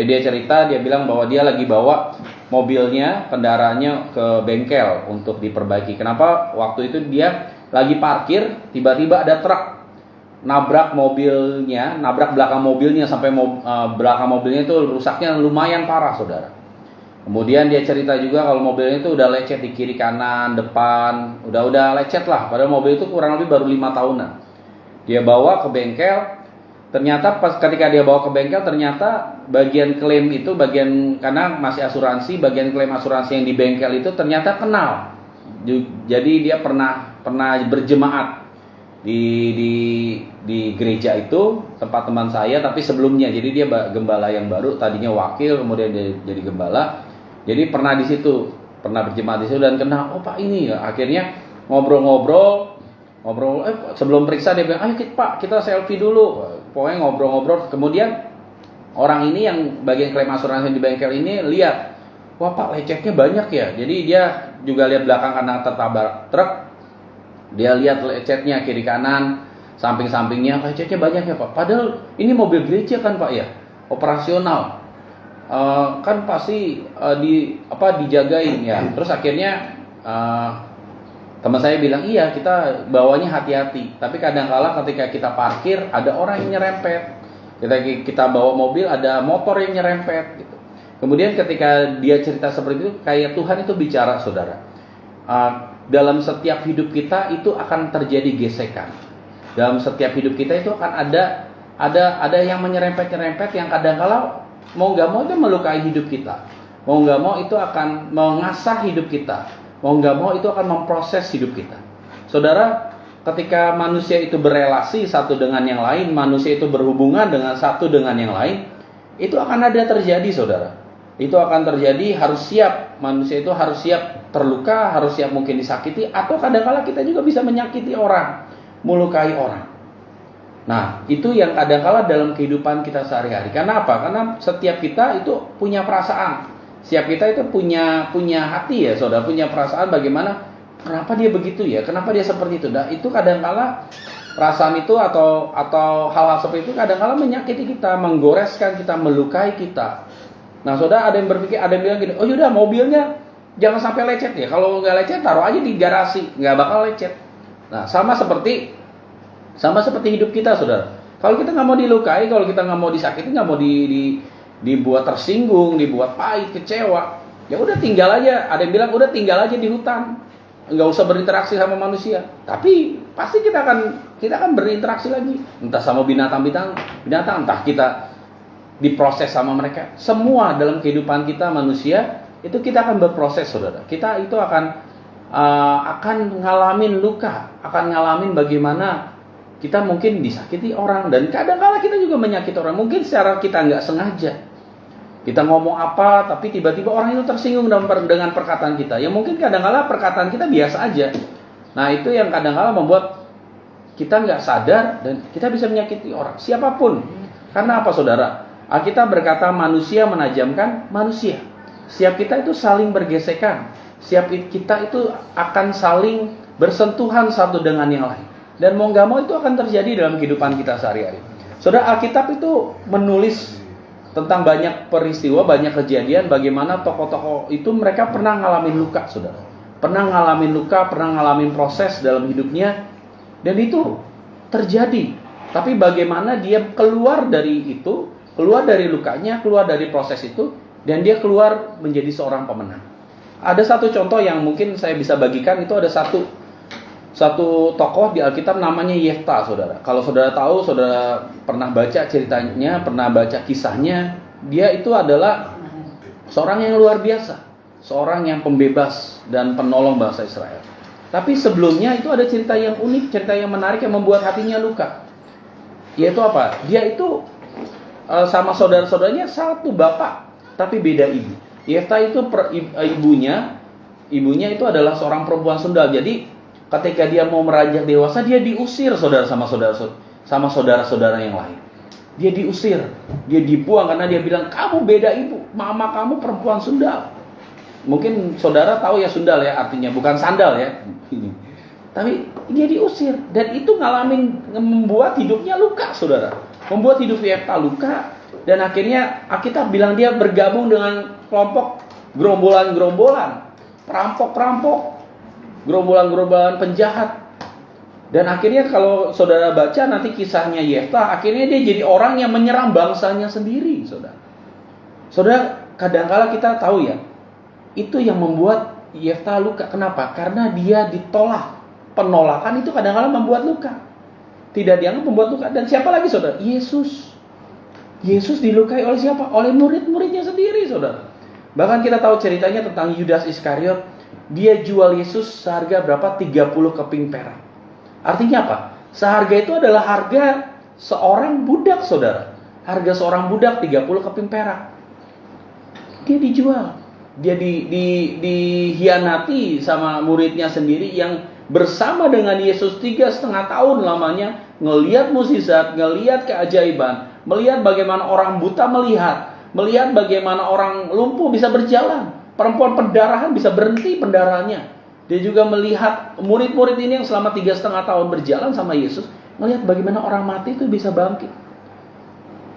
Dia cerita, dia bilang bahwa dia lagi bawa mobilnya, kendaraannya ke bengkel untuk diperbaiki. Kenapa? Waktu itu dia lagi parkir, tiba-tiba ada truk nabrak mobilnya, nabrak belakang mobilnya sampai belakang mobilnya itu rusaknya lumayan parah, saudara. Kemudian dia cerita juga kalau mobilnya itu udah lecet di kiri kanan, depan, udah lecet lah. Padahal mobil itu kurang lebih baru 5 tahunan. Dia bawa ke bengkel. Ternyata ketika dia bawa ke bengkel, ternyata bagian klaim itu, karena masih asuransi, bagian klaim asuransi yang di bengkel itu ternyata kenal. Jadi dia pernah berjemaat di gereja itu, tempat teman saya, tapi sebelumnya. Jadi dia gembala yang baru, tadinya wakil, kemudian dia jadi gembala. Jadi pernah di situ, pernah berjemaat di situ dan kenal. Oh Pak ini ya. Akhirnya ngobrol, sebelum periksa dia bilang, ayo Pak kita selfie dulu. Pokoknya ngobrol, kemudian orang ini yang bagian klaim asuransi di bengkel ini lihat, wah Pak lecetnya banyak ya. Jadi dia juga lihat belakang karena tertabrak truk, dia lihat lecetnya kiri kanan, samping-sampingnya lecetnya banyak ya Pak. Padahal ini mobil gereja kan Pak ya, operasional, kan pasti dijagain ya. Terus akhirnya teman saya bilang, iya kita bawanya hati-hati. Tapi kadang-kala ketika kita parkir ada orang yang nyerempet. Kita bawa mobil ada motor yang nyerempet gitu. Kemudian ketika dia cerita seperti itu, kayak Tuhan itu bicara, saudara. Dalam setiap hidup kita itu akan terjadi gesekan. Dalam setiap hidup kita itu akan ada yang menyerempet-nyerempet yang kadang-kala mau nggak mau itu melukai hidup kita. Mau nggak mau itu akan mengasah hidup kita. Mau nggak mau itu akan memproses hidup kita. Saudara, ketika manusia itu berelasi satu dengan yang lain, manusia itu berhubungan dengan satu dengan yang lain, itu akan ada terjadi, saudara. Itu akan terjadi, harus siap. Manusia itu harus siap terluka, harus siap mungkin disakiti, atau kadang-kala kita juga bisa menyakiti orang, melukai orang. Nah, itu yang kadang-kala dalam kehidupan kita sehari-hari. Karena apa? Karena setiap kita itu punya perasaan. Setiap kita itu punya hati ya, saudara, punya perasaan bagaimana, kenapa dia begitu ya, kenapa dia seperti itu. Nah, itu kadang-kala perasaan itu atau hal-hal seperti itu kadang-kala menyakiti kita, menggoreskan kita, melukai kita. Nah, saudara, ada yang berpikir, ada yang bilang gini, oh yaudah mobilnya jangan sampai lecet ya, kalau nggak lecet taruh aja di garasi, nggak bakal lecet. Nah, sama seperti hidup kita, saudara. Kalau kita nggak mau dilukai, kalau kita nggak mau disakiti, nggak mau dibuat tersinggung, dibuat pahit, kecewa, ya udah tinggal aja. Ada yang bilang udah tinggal aja di hutan, nggak usah berinteraksi sama manusia. Tapi pasti kita akan berinteraksi lagi, entah sama binatang, entah kita diproses sama mereka. Semua dalam kehidupan kita manusia itu kita akan berproses, saudara. Kita itu akan ngalamin luka, akan ngalamin bagaimana kita mungkin disakiti orang, dan kadang-kala kita juga menyakiti orang. Mungkin secara kita nggak sengaja. Kita ngomong apa, tapi tiba-tiba orang itu tersinggung dengan perkataan kita. Ya mungkin kadang-kala perkataan kita biasa aja. Nah itu yang kadang-kala membuat kita nggak sadar dan kita bisa menyakiti orang, siapapun. Karena apa, saudara? Alkitab berkata manusia menajamkan manusia. Setiap kita itu saling bergesekan. Setiap kita itu akan saling bersentuhan satu dengan yang lain. Dan mau nggak mau itu akan terjadi dalam kehidupan kita sehari-hari. Saudara, Alkitab itu menulis tentang banyak peristiwa, banyak kejadian, bagaimana tokoh-tokoh itu mereka pernah ngalamin luka, saudara. Pernah ngalamin luka, pernah ngalamin proses dalam hidupnya, dan itu terjadi. Tapi bagaimana dia keluar dari itu, keluar dari lukanya, keluar dari proses itu, dan dia keluar menjadi seorang pemenang. Ada satu contoh yang mungkin saya bisa bagikan, itu ada satu tokoh di Alkitab namanya Yefta, saudara. Kalau saudara tahu, saudara pernah baca ceritanya, pernah baca kisahnya, dia itu adalah seorang yang luar biasa, seorang yang pembebas dan penolong bangsa Israel. Tapi sebelumnya itu ada cerita yang unik, cerita yang menarik yang membuat hatinya luka. Yaitu apa? Dia itu sama saudara-saudaranya satu bapak, tapi beda ibu. Yefta itu ibunya itu adalah seorang perempuan sundal. Jadi ketika dia mau meranjak dewasa, dia diusir sama saudara-saudara yang lain. Dia diusir, dia dibuang karena dia bilang, kamu beda ibu, mama kamu perempuan sundal. Mungkin saudara tahu ya sundal ya, artinya bukan sandal ya. Tapi dia diusir, dan itu membuat hidupnya luka, saudara. Membuat hidup Yefta luka, Dan akhirnya Alkitab bilang dia bergabung dengan kelompok gerombolan-gerombolan, perampok-perampok, gerombolan-gerombolan penjahat. Dan akhirnya kalau saudara baca nanti kisahnya Yefta, akhirnya dia jadi orang yang menyerang bangsanya sendiri, saudara. Saudara, kadang-kala kita tahu ya, itu yang membuat Yefta luka. Kenapa? Karena dia ditolak. Penolakan itu kadang-kala membuat luka. Tidak dianggap membuat luka. Dan siapa lagi, saudara? Yesus. Yesus dilukai oleh siapa? Oleh murid-muridnya sendiri, saudara. Bahkan kita tahu ceritanya tentang Yudas Iskariot. Dia jual Yesus seharga berapa? 30 keping perak. Artinya apa? Seharga itu adalah harga seorang budak, saudara. Harga seorang budak 30 keping perak. Dia dijual. Dia dihianati sama muridnya sendiri yang bersama dengan Yesus 3,5 tahun lamanya, ngelihat mukjizat, ngelihat keajaiban, melihat bagaimana orang buta melihat bagaimana orang lumpuh bisa berjalan, perempuan pendarahan bisa berhenti pendarahannya. Dia juga melihat murid-murid ini yang selama 3,5 tahun berjalan sama Yesus, melihat bagaimana orang mati itu bisa bangkit.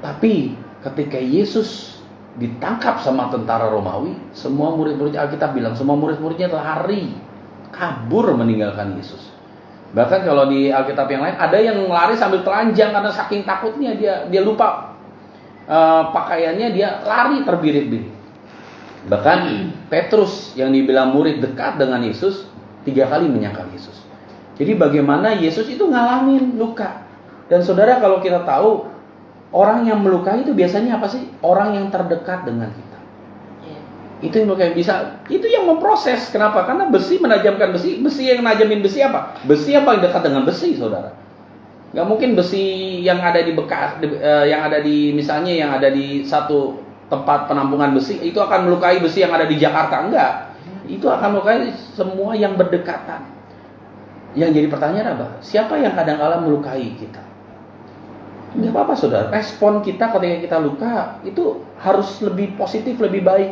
Tapi ketika Yesus ditangkap sama tentara Romawi, semua murid-murid Alkitab bilang semua murid-muridnya lari, kabur meninggalkan Yesus. Bahkan kalau di Alkitab yang lain ada yang lari sambil telanjang karena saking takutnya dia lupa pakaiannya, dia lari terbirit-birit. Bahkan Petrus yang dibilang murid dekat dengan Yesus 3 kali menyangkal Yesus. Jadi bagaimana Yesus itu ngalamin luka. Dan saudara, kalau kita tahu orang yang melukai itu biasanya apa sih? Orang yang terdekat dengan kita. Itu yang kayak bisa, itu yang memproses. Kenapa? Karena besi menajamkan besi. Besi yang najamin besi apa? Besi yang paling dekat dengan besi, saudara. Gak mungkin besi yang ada di bekas, yang ada di misalnya yang ada di satu tempat penampungan besi itu akan melukai besi yang ada di Jakarta. Enggak. Itu akan melukai semua yang berdekatan. Yang jadi pertanyaan apa? Siapa yang kadang-kala melukai kita? Enggak apa-apa, saudara. Respon kita ketika kita luka itu harus lebih positif, lebih baik.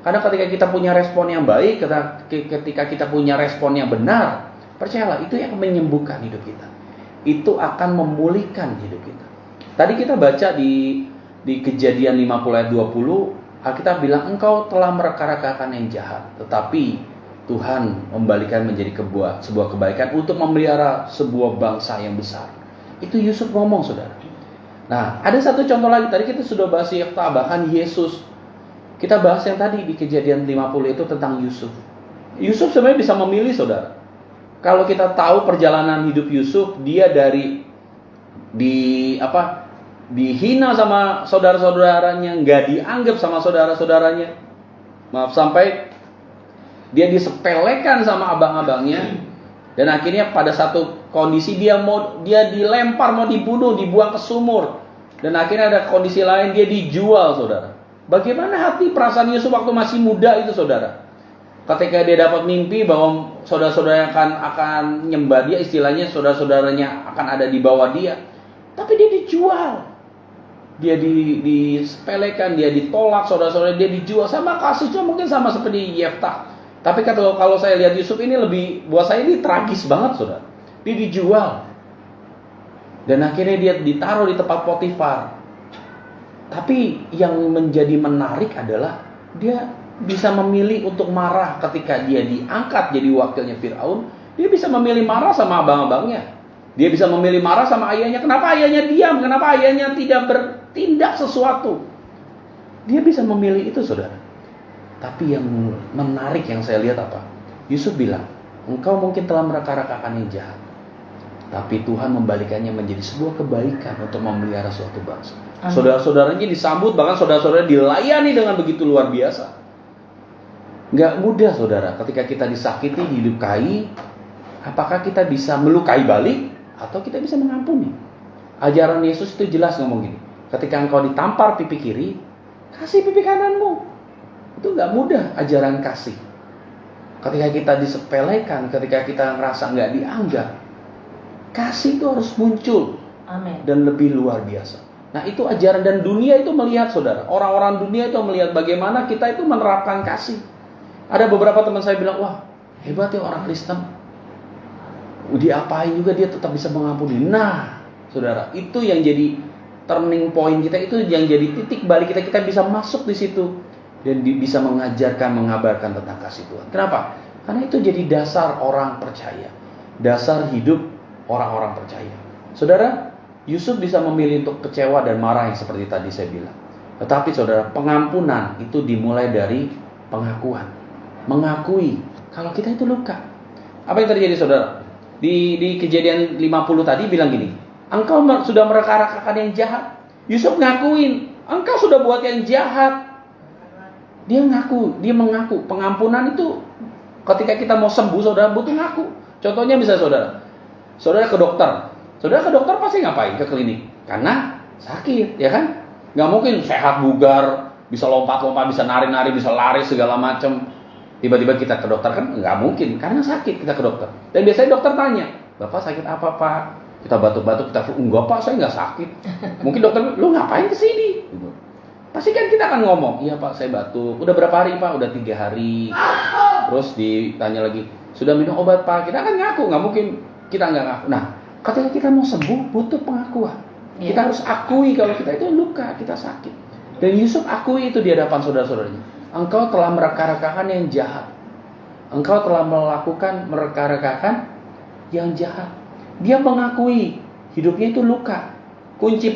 Karena ketika kita punya respon yang baik, ketika kita punya respon yang benar, percayalah itu yang menyembuhkan hidup kita. Itu akan memulihkan hidup kita. Tadi kita baca di Kejadian 50 ayat 20, Alkitab bilang engkau telah mereka-rekakan yang jahat, tetapi Tuhan membalikan menjadi sebuah kebaikan untuk memelihara sebuah bangsa yang besar. Itu Yusuf ngomong, saudara. Nah, ada satu contoh lagi. Tadi kita sudah bahas Yefta, bahkan Yesus. Kita bahas yang tadi di Kejadian 50 itu tentang Yusuf. Yusuf sebenarnya bisa memilih, saudara. Kalau kita tahu perjalanan hidup Yusuf, dia dihina sama saudara-saudaranya, nggak dianggap sama saudara-saudaranya. Maaf, sampai dia disepelekan sama abang-abangnya. Dan akhirnya pada satu kondisi dia dilempar, mau dibunuh, dibuang ke sumur. Dan akhirnya ada kondisi lain, dia dijual, saudara. Bagaimana hati perasaan Yusuf waktu masih muda itu, saudara? Ketika dia dapat mimpi bahwa saudara-saudaranya akan nyembah dia, istilahnya saudara-saudaranya akan ada di bawah dia. Tapi dia dijual. Dia disepelekan, dia ditolak, saudara-saudara dia dijual. Sama kasusnya mungkin sama seperti Yefta. Tapi kalau saya lihat Yusuf ini buat saya ini tragis banget, saudara. Dia dijual. Dan akhirnya dia ditaruh di tempat Potifar. Tapi yang menjadi menarik adalah dia bisa memilih untuk marah ketika dia diangkat jadi wakilnya Firaun. Dia bisa memilih marah sama abang-abangnya. Dia bisa memilih marah sama ayahnya. Kenapa ayahnya diam? Kenapa ayahnya tidak bertindak sesuatu? Dia bisa memilih itu, saudara. Tapi yang menarik yang saya lihat apa? Yusuf bilang, engkau mungkin telah mereka-rekakan yang jahat, tapi Tuhan membalikannya menjadi sebuah kebaikan untuk memelihara suatu bangsa. Saudara-saudaranya disambut, bahkan saudara-saudara dilayani dengan begitu luar biasa. Gak mudah, saudara, ketika kita disakiti, dilukai, apakah kita bisa melukai balik atau kita bisa mengampuni? Ajaran Yesus itu jelas ngomong gini, ketika engkau ditampar pipi kiri, kasih pipi kananmu. Itu gak mudah ajaran kasih. Ketika kita disepelekan, ketika kita ngerasa gak dianggap, kasih itu harus muncul. Amin. Dan lebih luar biasa. Nah, itu ajaran, dan dunia itu melihat, saudara. Orang-orang dunia itu melihat bagaimana kita itu menerapkan kasih. Ada beberapa teman saya bilang, wah hebat ya orang Kristen. Diapain juga dia tetap bisa mengampuni. Nah, saudara, itu yang jadi turning point kita, itu yang jadi titik balik kita. Kita bisa masuk di situ dan bisa mengajarkan, mengabarkan tentang kasih Tuhan. Kenapa? Karena itu jadi dasar orang percaya, dasar hidup orang-orang percaya. Saudara, Yusuf bisa memilih untuk kecewa dan marah yang seperti tadi saya bilang. Tetapi saudara, pengampunan itu dimulai dari pengakuan. Mengakui kalau kita itu luka. Apa yang terjadi saudara? Di Kejadian 50 tadi bilang gini, engkau sudah mereka-rekakan yang jahat. Yusuf ngakuin, engkau sudah buat yang jahat. Dia mengaku. Pengampunan itu ketika kita mau sembuh, saudara butuh ngaku. Contohnya bisa saudara ke dokter. Saudara ke dokter pasti ngapain? Ke klinik. Karena sakit, ya kan? Nggak mungkin sehat bugar, bisa lompat-lompat, bisa nari-nari, bisa lari segala macam. Tiba-tiba kita ke dokter, kan nggak mungkin. Karena sakit kita ke dokter. Dan biasanya dokter tanya, Bapak sakit apa Pak? Kita batuk-batuk, kita enggak Pak, saya nggak sakit. Mungkin dokter, lu ngapain kesini? Gitu. Pasti kan kita akan ngomong, iya Pak saya batuk. Udah berapa hari Pak? Udah 3 hari. Terus ditanya lagi, sudah minum obat Pak? Kita akan ngaku, nggak mungkin kita nggak ngaku. Nah, ketika kita mau sembuh butuh pengakuan. Kita harus akui kalau kita itu luka, kita sakit. Dan Yusuf akui itu di hadapan saudara-saudaranya. Engkau telah mereka-rekakan yang jahat. Engkau telah melakukan mereka-rekakan yang jahat. Dia mengakui hidupnya itu luka. Kunci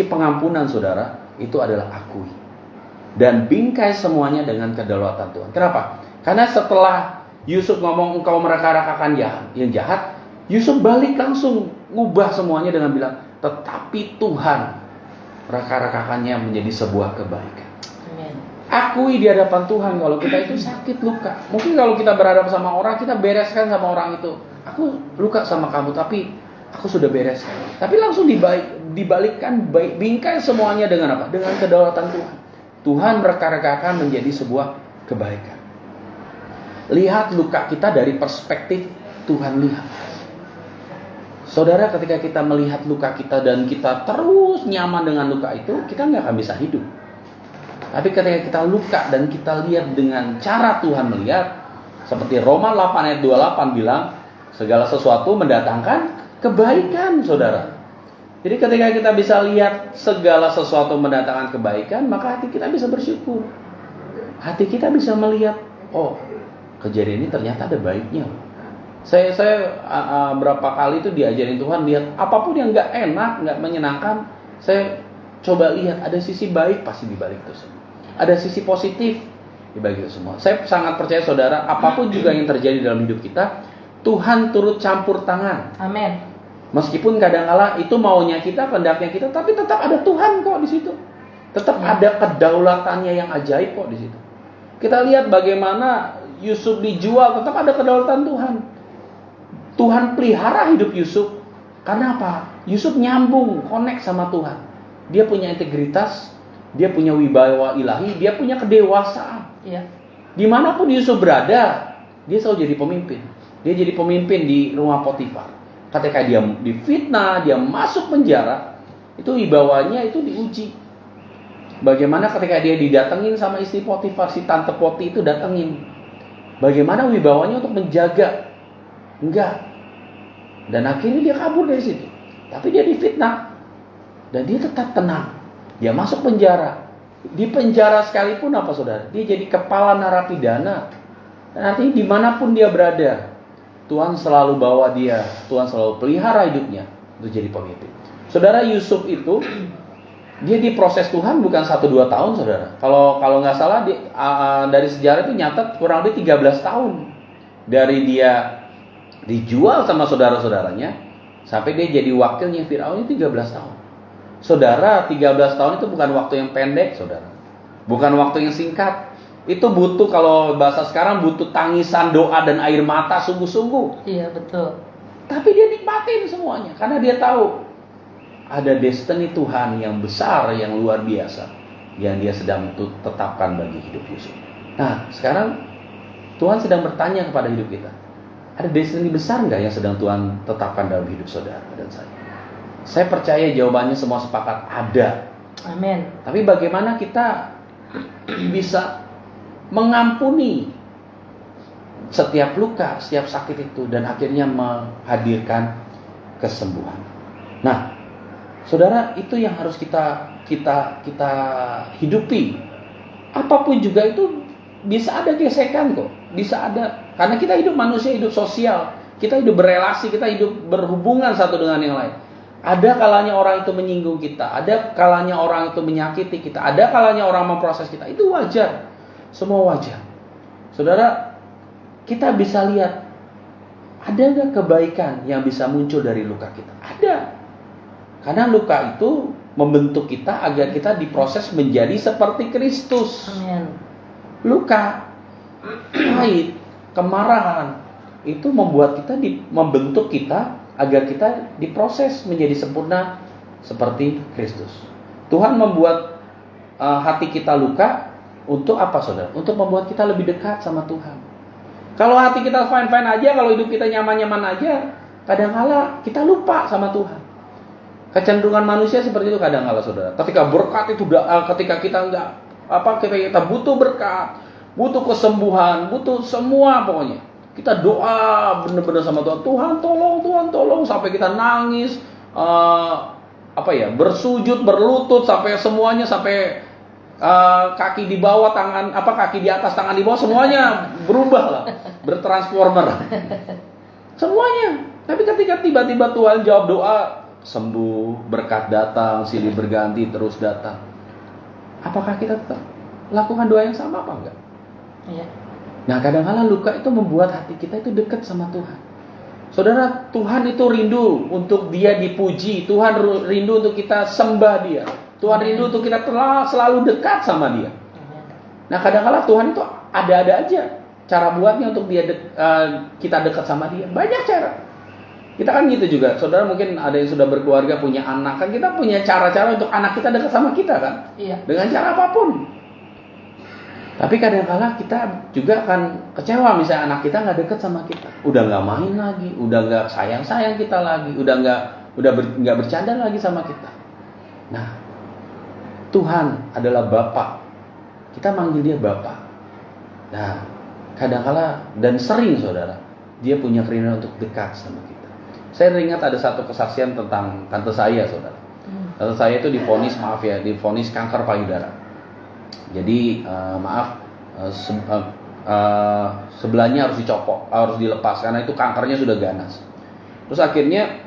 pengampunan saudara itu adalah akui. Dan bingkai semuanya dengan kedaulatan Tuhan. Kenapa? Karena setelah Yusuf ngomong engkau mereka-rekakan yang jahat, Yusuf balik langsung ngubah semuanya dengan bilang, tetapi Tuhan reka-rekakannya menjadi sebuah kebaikan. Amen. Akui di hadapan Tuhan kalau kita itu sakit luka. Mungkin kalau kita berhadapan sama orang, kita bereskan sama orang itu. Aku luka sama kamu, tapi aku sudah bereskan. Tapi langsung dibalikkan, bingkai semuanya dengan apa? Dengan kedaulatan Tuhan. Tuhan mereka-rekakan menjadi sebuah kebaikan. Lihat luka kita dari perspektif Tuhan lihat. Saudara, ketika kita melihat luka kita dan kita terus nyaman dengan luka itu, kita nggak akan bisa hidup. Tapi ketika kita luka dan kita lihat dengan cara Tuhan melihat, seperti Roma 8 ayat 28 bilang, segala sesuatu mendatangkan kebaikan, saudara. Jadi ketika kita bisa lihat segala sesuatu mendatangkan kebaikan, maka hati kita bisa bersyukur. Hati kita bisa melihat, oh, kejadian ini ternyata ada baiknya. Saya berapa kali itu diajarin Tuhan lihat apapun yang nggak enak, nggak menyenangkan, saya coba lihat ada sisi baik pasti di balik itu semua. Ada sisi positif di balik itu semua. Saya sangat percaya saudara, apapun juga yang terjadi dalam hidup kita, Tuhan turut campur tangan. Amin. Meskipun kadang-kala itu maunya kita, kehendaknya kita, tapi tetap ada Tuhan kok di situ. Tetap ada kedaulatannya yang ajaib kok di situ. Kita lihat bagaimana Yusuf dijual, tetap ada kedaulatan Tuhan. Tuhan pelihara hidup Yusuf. Karena apa? Yusuf nyambung, connect sama Tuhan. Dia punya integritas, dia punya wibawa ilahi, dia punya kedewasaan. Iya. Dimanapun Yusuf berada, dia selalu jadi pemimpin. Dia jadi pemimpin di rumah Potifar. Ketika dia difitnah, dia masuk penjara, itu wibawanya itu diuji. Bagaimana ketika dia didatengin sama istri Potifar, si tante Poti itu datengin. Bagaimana wibawanya untuk menjaga? Enggak. Dan akhirnya dia kabur dari situ. Tapi dia difitnah. Dan dia tetap tenang. Dia masuk penjara. Di penjara sekalipun apa saudara? Dia jadi kepala narapidana. Dan nanti dimanapun dia berada, Tuhan selalu bawa dia. Tuhan selalu pelihara hidupnya untuk jadi pemimpin. Saudara, Yusuf itu dia diproses Tuhan bukan 1-2 tahun, saudara. Kalau nggak salah dari sejarah itu nyatat kurang lebih 13 tahun. Dari dia dijual sama saudara-saudaranya sampai dia jadi wakilnya Firaun itu 13 tahun. Saudara, 13 tahun itu bukan waktu yang pendek, saudara. Bukan waktu yang singkat. Itu butuh, kalau bahasa sekarang, butuh tangisan, doa, dan air mata sungguh-sungguh. Iya, betul. Tapi dia nikmatin semuanya karena dia tahu ada destiny Tuhan yang besar, yang luar biasa, yang dia sedang tetapkan bagi hidup Yusuf. Nah, sekarang Tuhan sedang bertanya kepada hidup kita. Ada destiny besar nggak yang sedang Tuhan tetapkan dalam hidup saudara dan saya? Saya percaya jawabannya semua sepakat ada. Amin. Tapi bagaimana kita bisa mengampuni setiap luka, setiap sakit itu, dan akhirnya menghadirkan kesembuhan. Nah, Saudara, itu yang harus kita hidupi. Apapun juga itu bisa ada gesekan kok, bisa ada. Karena kita hidup manusia, hidup sosial, kita hidup berelasi, kita hidup berhubungan satu dengan yang lain. Ada kalanya orang itu menyinggung kita, ada kalanya orang itu menyakiti kita, ada kalanya orang memproses kita. Itu wajar, semua wajar. Saudara, kita bisa lihat, ada nggak kebaikan yang bisa muncul dari luka kita? Ada. Karena luka itu membentuk kita agar kita diproses menjadi seperti Kristus. Amin. Luka, pahit, kemarahan itu membuat kita membentuk kita agar kita diproses menjadi sempurna seperti Kristus. Tuhan membuat hati kita luka untuk apa, saudara? Untuk membuat kita lebih dekat sama Tuhan. Kalau hati kita fine-fine aja, kalau hidup kita nyaman-nyaman aja, kadang-kala kita lupa sama Tuhan. Kecenderungan manusia seperti itu kadang-kala, saudara. Ketika berkat itu, ketika kita kita butuh berkat, butuh kesembuhan, butuh semua pokoknya. Kita doa benar-benar sama Tuhan. Tuhan tolong, sampai kita nangis, bersujud, berlutut sampai semuanya, sampai kaki di bawah, kaki di atas, tangan di bawah, semuanya berubah lah, bertransformer. Semuanya. Tapi ketika tiba-tiba Tuhan jawab doa, sembuh, berkat datang, silih berganti, terus datang. Apakah kita tetap lakukan doa yang sama apa enggak? Iya. Nah, kadang-kala luka itu membuat hati kita itu dekat sama Tuhan. Saudara, Tuhan itu rindu untuk Dia dipuji. Tuhan rindu untuk kita sembah Dia. Tuhan rindu untuk kita selalu dekat sama Dia. Nah, kadang-kala Tuhan itu ada-ada aja cara buatnya untuk kita dekat sama Dia. Banyak cara. Kita kan gitu juga. Saudara mungkin ada yang sudah berkeluarga, punya anak. Kan kita punya cara-cara untuk anak kita dekat sama kita kan? Iya. Dengan cara apapun. Tapi kadang-kala kita juga akan kecewa misalnya anak kita nggak dekat sama kita. Udah nggak main lagi, udah nggak sayang-sayang kita lagi, udah nggak bercanda lagi sama kita. Nah, Tuhan adalah Bapa. Kita manggil Dia Bapa. Nah, kadang-kala dan sering, saudara, Dia punya kerinduan untuk dekat sama kita. Saya ingat ada satu kesaksian tentang tante saya, saudara. Tante saya itu divonis kanker payudara. Jadi sebelahnya harus dicopot, harus dilepas karena itu kankernya sudah ganas. Terus akhirnya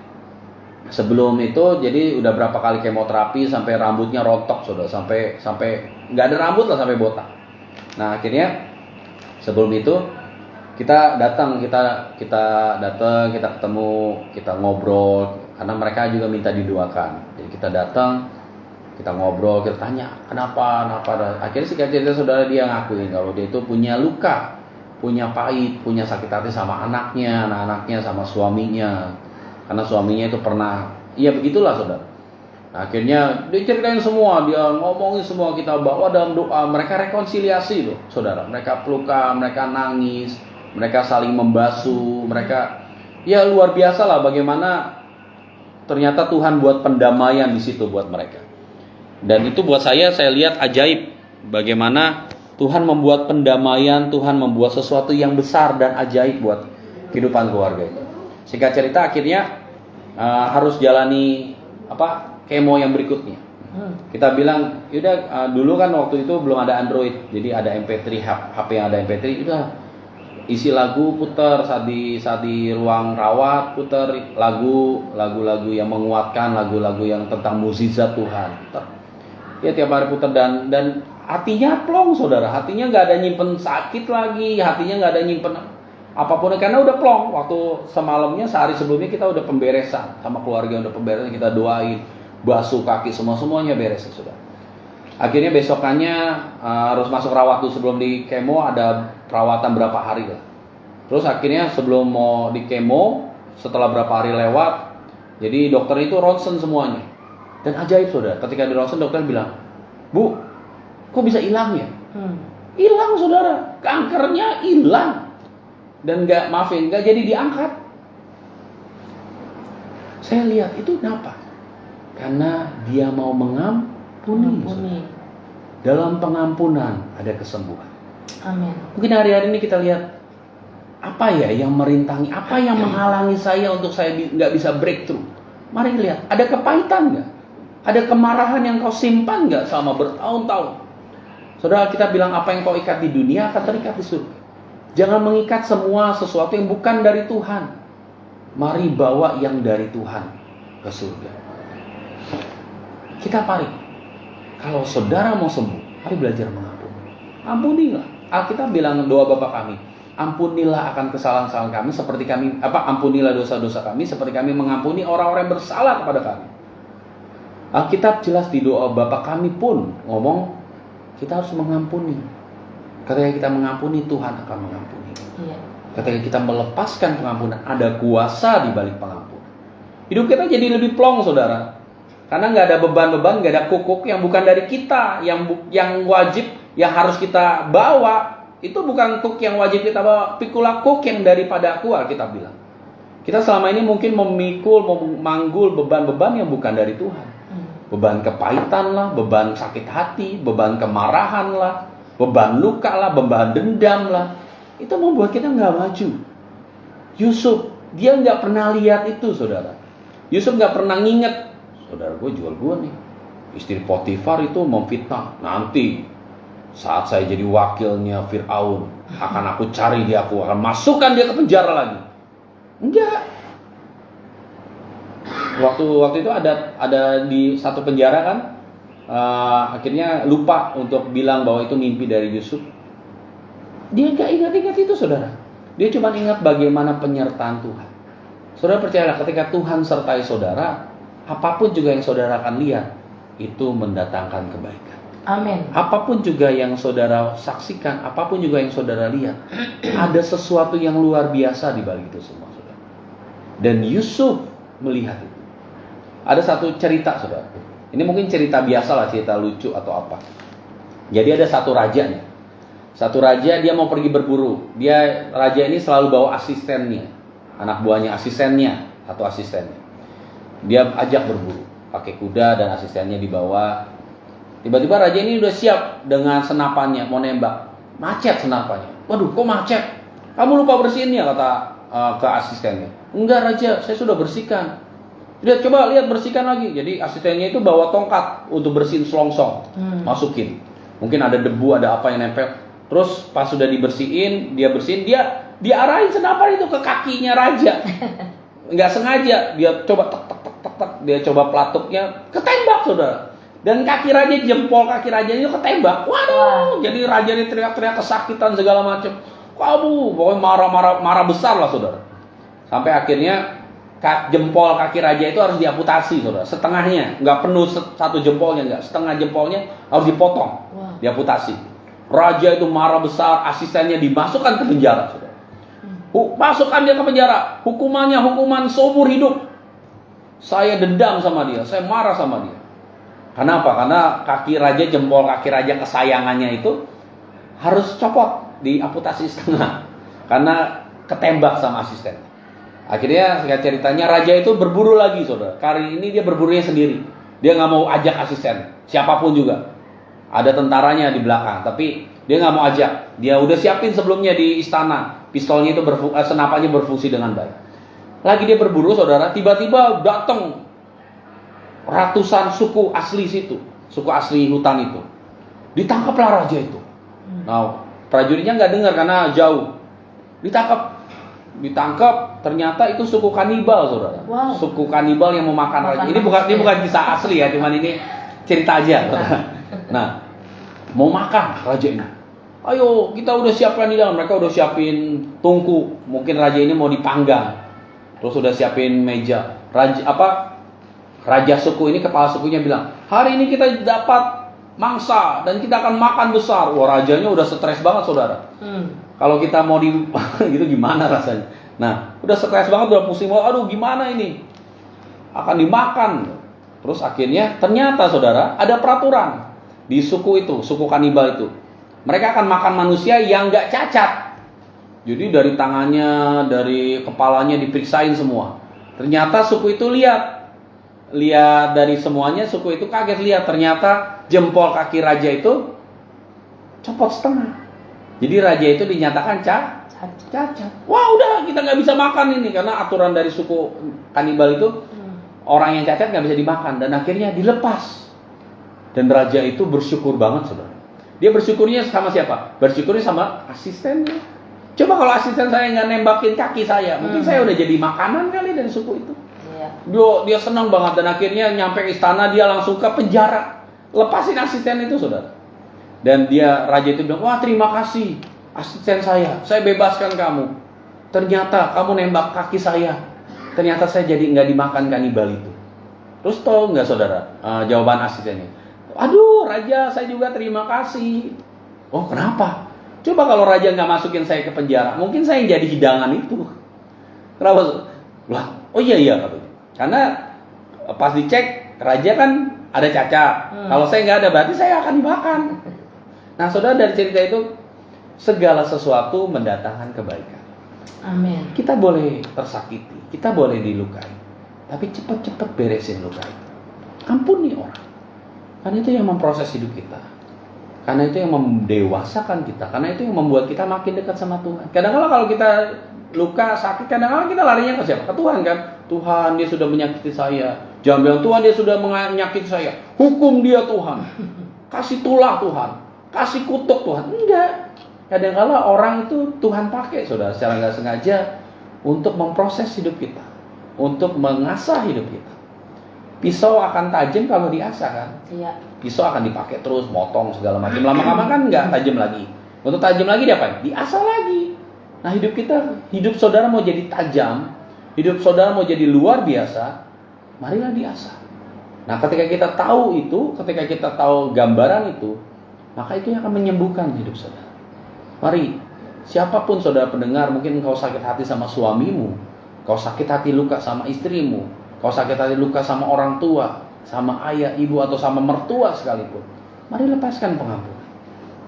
sebelum itu, jadi udah berapa kali kemoterapi sampai rambutnya rontok, saudara, sampai nggak ada rambut lah, sampai botak. Nah, akhirnya sebelum itu kita ketemu, kita ngobrol karena mereka juga minta didoakan. Jadi kita datang, kita ngobrol, kita tanya kenapa. Akhirnya singkat cerita, saudara, dia ngakuin kalau dia itu punya luka, punya pahit, punya sakit hati sama anak-anaknya sama suaminya. Karena suaminya itu pernah, iya begitulah, saudara. Nah, akhirnya dia ceritain semua, dia ngomongin semua, kita bawa dalam doa. Mereka rekonsiliasi loh, saudara. Mereka pelukan, mereka nangis, mereka saling membasuh, mereka, ya luar biasa lah bagaimana ternyata Tuhan buat pendamaian di situ buat mereka. Dan itu buat saya lihat ajaib bagaimana Tuhan membuat pendamaian, Tuhan membuat sesuatu yang besar dan ajaib buat kehidupan keluarga itu. Singkat cerita, akhirnya harus jalani kemo yang berikutnya. Kita bilang, yaudah, dulu kan waktu itu belum ada Android, jadi ada MP3, HP yang ada MP3, udah isi lagu, putar saat di ruang rawat, putar lagu-lagu yang menguatkan, lagu-lagu yang tentang mukjizat Tuhan. Putar. Ya tiap hari putar dan hatinya plong, saudara. Hatinya nggak ada nyimpen sakit lagi, hatinya nggak ada nyimpen apapun karena udah plong. Waktu semalamnya, sehari sebelumnya kita udah pemberesan sama keluarga, udah pemberesan, kita doain, basuh kaki, semuanya beres, saudara. Akhirnya besokannya harus masuk rawat dulu sebelum di kemo, ada perawatan berapa hari lah. Terus akhirnya sebelum mau di kemo, setelah berapa hari lewat, jadi dokter itu ronsen semuanya. Dan ajaib, saudara, ketika di ronsen dokter bilang, "Bu, kok bisa hilang ya?" Hilang, saudara, kankernya hilang. Dan nggak jadi diangkat. Saya lihat itu kenapa? Karena dia mau mengampuni. Dalam pengampunan ada kesembuhan. Amin. Mungkin hari-hari ini kita lihat apa ya yang merintangi, apa yang menghalangi saya untuk saya nggak bisa breakthrough. Mari lihat, ada kepahitan nggak? Ada kemarahan yang kau simpan nggak selama bertahun-tahun? Saudara, kita bilang apa yang kau ikat di dunia akan terikat di surga. Jangan mengikat semua sesuatu yang bukan dari Tuhan. Mari bawa yang dari Tuhan ke surga. Kita paling. Kalau saudara mau sembuh, mari belajar mengampuni. Ampunilah. Alkitab bilang doa Bapa kami, ampunilah akan kesalahan-kesalahan kami seperti kami, ampunilah dosa-dosa kami seperti kami mengampuni orang-orang yang bersalah kepada kami. Alkitab jelas di doa Bapa kami pun ngomong kita harus mengampuni. Ketika kita mengampuni, Tuhan akan mengampuni. Iya. Ketika kita melepaskan pengampunan, ada kuasa di balik pengampunan. Hidup kita jadi lebih plong, saudara. Karena nggak ada beban-beban, nggak ada kukuk yang bukan dari kita, yang wajib, yang harus kita bawa. Itu bukan kuk yang wajib kita bawa, pikulah kuk yang daripada aku, kita bilang. Kita selama ini mungkin memikul, memanggul beban-beban yang bukan dari Tuhan. Beban kepahitan lah, beban sakit hati, beban kemarahan lah, beban luka lah, beban dendam lah. Itu membuat kita nggak maju. Yusuf, dia nggak pernah lihat itu, saudara. Yusuf nggak pernah nginget, saudara gue jual gue nih. Istri Potifar itu memfitnah. Nanti saat saya jadi wakilnya Fir'aun, akan aku cari dia, aku akan masukkan dia ke penjara lagi. Enggak. Waktu itu ada di satu penjara kan, akhirnya lupa untuk bilang bahwa itu mimpi dari Yusuf. Dia nggak ingat itu, saudara. Dia cuma ingat bagaimana penyertaan Tuhan. Saudara percayalah, ketika Tuhan sertai saudara, apapun juga yang saudara akan lihat, itu mendatangkan kebaikan. Amin. Apapun juga yang saudara saksikan, apapun juga yang saudara lihat, ada sesuatu yang luar biasa di balik itu semua, saudara. Dan Yusuf melihat itu. Ada satu cerita, saudara. Ini mungkin cerita biasa lah, cerita lucu atau apa. Jadi ada satu raja nih. Satu raja, dia mau pergi berburu. Raja ini selalu bawa asistennya, anak buahnya, asistennya atau asistennya. Dia ajak berburu, pakai kuda dan asistennya dibawa. Tiba-tiba raja ini udah siap dengan senapannya, mau nembak. Macet senapannya. Waduh, kok macet? Kamu lupa bersihin ya, kata ke asistennya. Enggak raja, saya sudah bersihkan. Coba lihat, bersihkan lagi. Jadi asistennya itu bawa tongkat untuk bersihin selongsong, masukin. Mungkin ada debu, ada apa yang nempel. Terus pas sudah dibersihin, dia arahin senapan itu ke kakinya raja. Nggak sengaja, dia coba tek, dia coba pelatuknya, ketembak, saudara. Dan kaki raja, jempol kaki raja itu ketembak. Waduh, jadi raja ini teriak-teriak kesakitan segala macam. Kamu, pokoknya marah besar lah, saudara. Sampai akhirnya jempol kaki raja itu harus diamputasi, saudara. Setengahnya, nggak penuh satu jempolnya, nggak. Setengah jempolnya harus dipotong, diamputasi. Raja itu marah besar, asistennya dimasukkan ke penjara, saudara. Masukkan dia ke penjara. Hukumannya hukuman seumur hidup. Saya dendam sama dia, saya marah sama dia. Kenapa? Karena kaki raja, jempol kaki raja kesayangannya itu harus copot, diamputasi setengah. Karena ketembak sama asisten. Akhirnya singkat ceritanya raja itu berburu lagi, saudara. Kali ini dia berburunya sendiri. Dia nggak mau ajak asisten, siapapun juga. Ada tentaranya di belakang, tapi dia nggak mau ajak. Dia udah siapin sebelumnya di istana. Pistolnya itu senapannya berfungsi dengan baik. Lagi dia berburu, saudara. Tiba-tiba datang ratusan suku asli situ, suku asli hutan itu. Ditangkaplah raja itu. Nah, prajuritnya nggak dengar karena jauh. Ditangkap, ternyata itu suku kanibal, saudara. Wow. Suku kanibal yang memakan raja. Ini bukan kisah asli ya, cuman ini cerita aja, saudara. Nah, mau makan raja ini. Ayo, kita udah siapkan di dalam. Mereka udah siapin tungku. Mungkin raja ini mau dipanggang. Terus udah siapin meja. Raja suku ini, kepala sukunya bilang, hari ini kita dapat mangsa dan kita akan makan besar. Wah, rajanya udah stres banget, saudara. Kalau kita mau gitu gimana rasanya? Nah, udah stres banget, udah pusing banget. Aduh, gimana ini? Akan dimakan. Terus akhirnya ternyata, saudara, ada peraturan di suku itu, suku kanibal itu. Mereka akan makan manusia yang nggak cacat. Jadi dari tangannya, dari kepalanya diperiksain semua. Ternyata suku itu lihat dari semuanya, suku itu kaget lihat ternyata jempol kaki raja itu copot setengah. Jadi raja itu dinyatakan cacat. Wah, udah kita nggak bisa makan ini karena aturan dari suku kanibal itu orang yang cacat nggak bisa dimakan, dan akhirnya dilepas. Dan raja itu bersyukur banget, saudara. Dia bersyukurnya sama siapa? Bersyukurnya sama asistennya. Coba kalau asisten saya nggak nembakin kaki saya, mungkin saya udah jadi makanan kali dari suku itu. Iya. Dia senang banget, dan akhirnya nyampe istana dia langsung ke penjara, lepasin asisten itu, saudara. Dan raja itu bilang, wah terima kasih asisten saya bebaskan kamu. Ternyata kamu nembak kaki saya, ternyata saya jadi nggak dimakan kanibal itu. Terus tahu nggak, saudara, jawaban asistennya? Aduh raja, saya juga terima kasih. Oh kenapa? Coba kalau raja nggak masukin saya ke penjara, mungkin saya yang jadi hidangan itu. Kenapa? Wah, oh iya katanya. Karena pas dicek raja kan ada cacat. Kalau saya nggak ada, berarti saya akan dimakan. Nah, saudara, dari cerita itu segala sesuatu mendatangkan kebaikan. Amin. Kita boleh tersakiti, kita boleh dilukai, tapi cepat-cepat beresin luka itu. Ampuni orang. Karena itu yang memproses hidup kita. Karena itu yang mendewasakan kita. Karena itu yang membuat kita makin dekat sama Tuhan. Kadang-kadang kalau kita luka, sakit, kadang-kadang kita larinya ke siapa? Ke Tuhan kan? Tuhan, dia sudah menyakiti saya. Jangan bilang, Tuhan, dia sudah menyakiti saya. Hukum dia, Tuhan. Kasih tulah, Tuhan. Kasih kutuk, Tuhan. Enggak. Kadang-kadang orang itu Tuhan pakai, saudara, secara nggak sengaja untuk memproses hidup kita. Untuk mengasah hidup kita. Pisau akan tajam kalau diasah kan? Iya. Pisau akan dipakai terus, motong segala macam. Lama-lama kan nggak tajam lagi. Untuk tajam lagi diapain? Diasah lagi. Nah, hidup saudara mau jadi tajam, hidup saudara mau jadi luar biasa, marilah diasah. Nah, ketika kita tahu itu, ketika kita tahu gambaran itu, maka itu yang akan menyembuhkan hidup saudara. Mari, siapapun saudara pendengar, mungkin kau sakit hati sama suamimu, kau sakit hati luka sama istrimu, kau sakit hati luka sama orang tua, sama ayah, ibu, atau sama mertua sekalipun. Mari lepaskan pengampunan.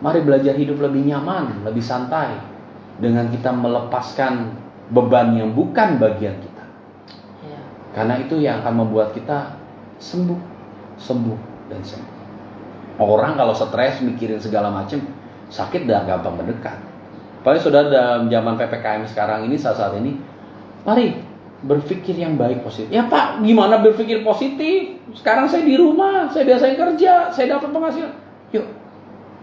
Mari belajar hidup lebih nyaman, lebih santai, dengan kita melepaskan beban yang bukan bagian kita. Ya. Karena itu yang akan membuat kita sembuh, dan sembuh. Orang kalau stres mikirin segala macam, sakit udah gampang mendekat. Apalagi saudara dalam zaman PPKM sekarang ini, saat ini, mari berpikir yang baik, positif. Ya Pak, gimana berpikir positif? Sekarang saya di rumah, saya biasanya kerja, saya dapat penghasilan. Yuk,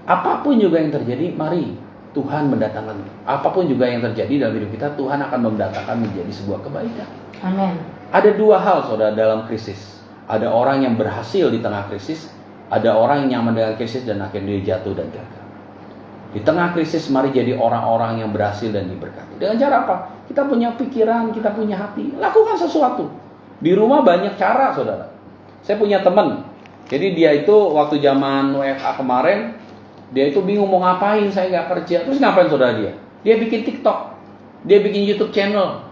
apapun juga yang terjadi, mari Tuhan mendatangkan. Apapun juga yang terjadi dalam hidup kita, Tuhan akan mendatangkan menjadi sebuah kebaikan. Amin. Ada dua hal, saudara, dalam krisis. Ada orang yang berhasil di tengah krisis, ada orang yang nyaman dengan krisis dan akhirnya dia jatuh dan gagal. Di tengah krisis, mari jadi orang-orang yang berhasil dan diberkati. Dengan cara apa? Kita punya pikiran, kita punya hati. Lakukan sesuatu. Di rumah banyak cara, saudara. Saya punya teman. Jadi dia itu waktu zaman WFA kemarin, dia itu bingung mau ngapain, saya nggak kerja. Terus ngapain saudara dia? Dia bikin TikTok. Dia bikin YouTube channel.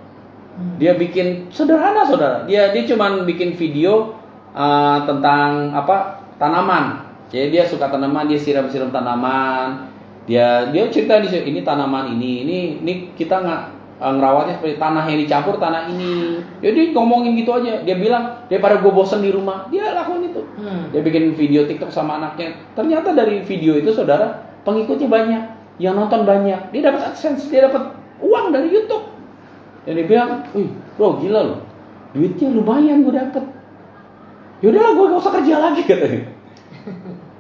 Dia bikin sederhana, saudara. Dia cuman bikin video tentang tanaman. Jadi dia suka tanaman, dia siram-siram tanaman. Dia cerita di sini, ini tanaman ini kita ngerawatnya seperti tanah yang dicampur tanah ini. Jadi ngomongin gitu aja. Dia bilang, daripada gue bosen di rumah, dia lakuin itu. Dia bikin video TikTok sama anaknya. Ternyata dari video itu, saudara, pengikutnya banyak, yang nonton banyak. Dia dapat AdSense, dia dapat uang dari YouTube. Dan dia bilang, wih bro gila loh, duitnya lumayan gue dapet. Yaudahlah, gue gak usah kerja lagi, katanya.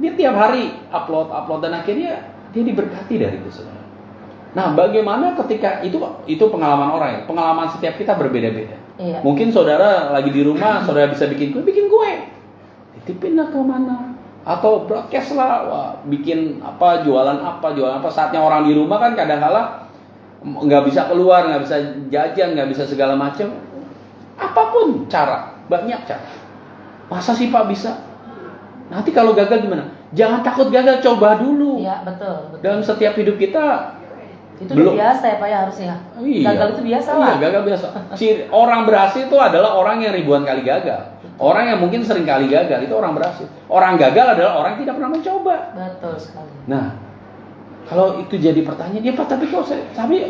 Dia tiap hari upload, dan akhirnya dia diberkati dari itu, saudara. Nah, bagaimana ketika itu pengalaman orang ya? Pengalaman setiap kita berbeda-beda. Iya. Mungkin saudara lagi di rumah, saudara bisa bikin kue. Titipin lah ke mana? Atau broadcast lah, bikin jualan apa. Saatnya orang di rumah kan kadang-kala nggak bisa keluar, nggak bisa jajan, nggak bisa segala macam. Apapun cara, banyak cara. Masa sih Pak bisa? Nanti kalau gagal gimana? Jangan takut gagal, coba dulu. Iya, betul. Dalam setiap hidup kita itu belum biasa ya Pak ya, harusnya. Iya. Gagal itu biasa lah. Iya, gagal biasa. Orang berhasil itu adalah orang yang ribuan kali gagal. Orang yang mungkin sering kali gagal itu orang berhasil. Orang gagal adalah orang yang tidak pernah mencoba. Betul sekali. Nah, kalau itu jadi pertanyaan, ya Pak, tapi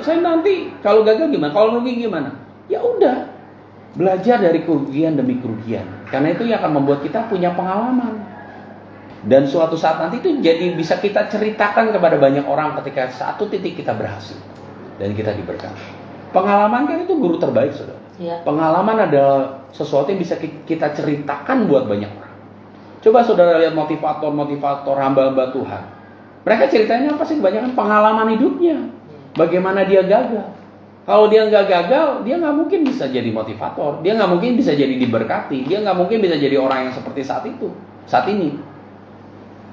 saya nanti kalau gagal gimana? Kalau rugi gimana? Ya udah, belajar dari kerugian demi kerugian. Karena itu yang akan membuat kita punya pengalaman. Dan suatu saat nanti itu jadi bisa kita ceritakan kepada banyak orang ketika satu titik kita berhasil dan kita diberkati. Pengalaman kan itu guru terbaik, saudara. Iya. Pengalaman adalah sesuatu yang bisa kita ceritakan buat banyak orang. Coba saudara lihat motivator hamba-hamba Tuhan. Mereka ceritanya apa sih? Kebanyakan pengalaman hidupnya. Bagaimana dia gagal. Kalau dia nggak gagal, dia nggak mungkin bisa jadi motivator. Dia nggak mungkin bisa jadi diberkati. Dia nggak mungkin bisa jadi orang yang seperti saat ini.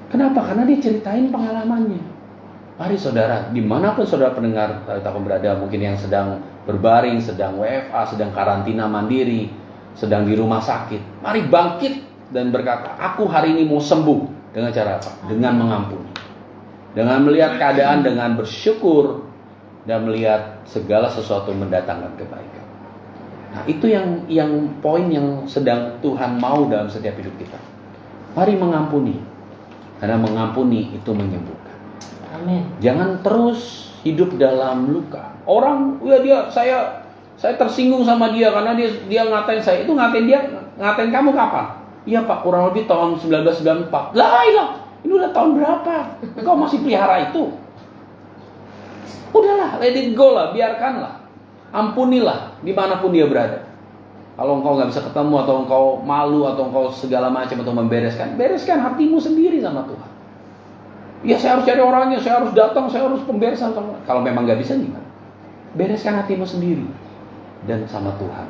Kenapa? Karena dia ceritain pengalamannya. Mari saudara, dimanapun saudara pendengar Takum berada, mungkin yang sedang berbaring, sedang WFA, sedang karantina mandiri, sedang di rumah sakit, mari bangkit dan berkata, aku hari ini mau sembuh. Dengan cara apa? Dengan mengampuni. Dengan melihat keadaan, dengan bersyukur, dan melihat segala sesuatu mendatangkan kebaikan. Nah, itu yang poin yang sedang Tuhan mau dalam setiap hidup kita. Mari mengampuni. Karena mengampuni itu menyembuhkan. Amin. Jangan terus hidup dalam luka. Orang, ya saya tersinggung sama dia karena dia ngatain saya. Itu ngatain kamu kapan? Iya Pak, kurang lebih tahun 1994. Lah, ini udah tahun berapa? Engkau masih pelihara itu? Udahlah, let it go lah, biarkanlah. Ampunilah dimanapun dia berada. Kalau engkau nggak bisa ketemu, atau engkau malu, atau engkau segala macam untuk bereskan hatimu sendiri sama Tuhan. Ya saya harus cari orangnya, saya harus datang, saya harus pemberesan. Kalau memang nggak bisa gimana? Bereskan hatimu sendiri dan sama Tuhan.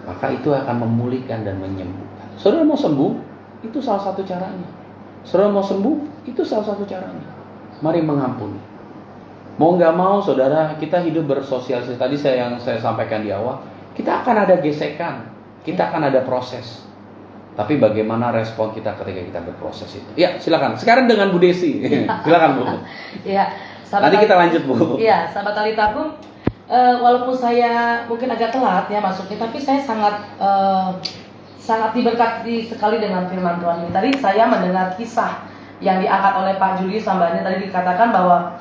Maka itu akan memulihkan dan menyembuhkan. Saudara mau sembuh, itu salah satu caranya. Saudara mau sembuh, itu salah satu caranya. Mari mengampuni. Mau nggak mau, saudara, kita hidup bersosialisasi. Tadi yang saya sampaikan di awal, kita akan ada gesekan, kita akan ada proses. Tapi bagaimana respon kita ketika kita berproses itu? Ya, silakan. Sekarang dengan Bu Desi. Silakan Bu. Iya. Nanti kita lanjut Bu. Iya, sahabat Talitakum, walaupun saya mungkin agak telat ya masuknya, tapi saya sangat diberkati sekali dengan firman Tuhan ini. Tadi saya mendengar kisah yang diangkat oleh Pak Julius hambanya, tadi dikatakan bahwa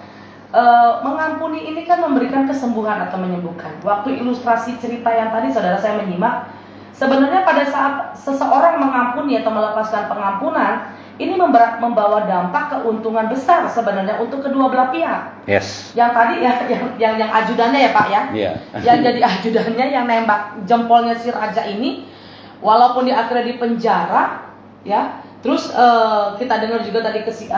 mengampuni ini kan memberikan kesembuhan atau menyembuhkan. Waktu ilustrasi cerita yang tadi saudara saya menyimak, sebenarnya pada saat seseorang mengampuni atau melepaskan pengampunan, ini membawa dampak keuntungan besar sebenarnya untuk kedua belah pihak. Yes. Yang tadi ya, yang ajudannya ya Pak ya, yang jadi ajudannya yang nembak jempolnya si raja ini, walaupun dia akhirnya di penjara, ya. Terus kita dengar juga tadi kisahnya.